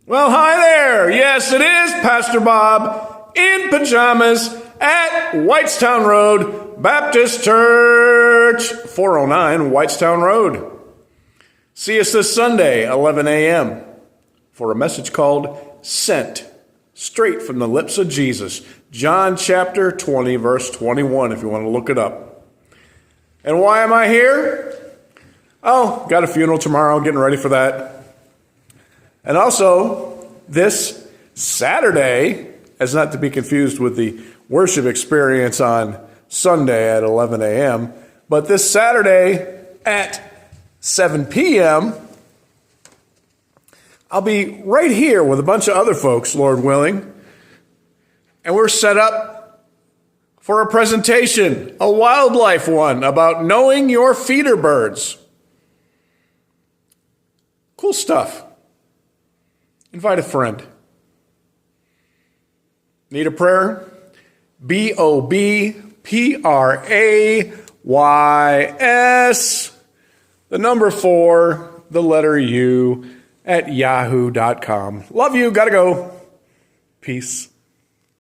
Well, hi there. Yes, it is Pastor Bob in pajamas at Whitestown Road Baptist Church, 409 Whitestown Road. See us this Sunday, 11 a.m., for a message called Sent, straight from the lips of Jesus. John chapter 20, verse 21, if you want to look it up. And why am I here? Oh, got a funeral tomorrow, getting ready for that. And also, this Saturday, as not to be confused with the worship experience on Sunday at 11 a.m., but this Saturday at 7 p.m., I'll be right here with a bunch of other folks, Lord willing, and we're set up for a presentation, a wildlife one, about knowing your feeder birds. Cool stuff. Invite a friend. Need a prayer? BOBPRAYS, the number 4, the letter U, at yahoo.com. Love you. Gotta go. Peace.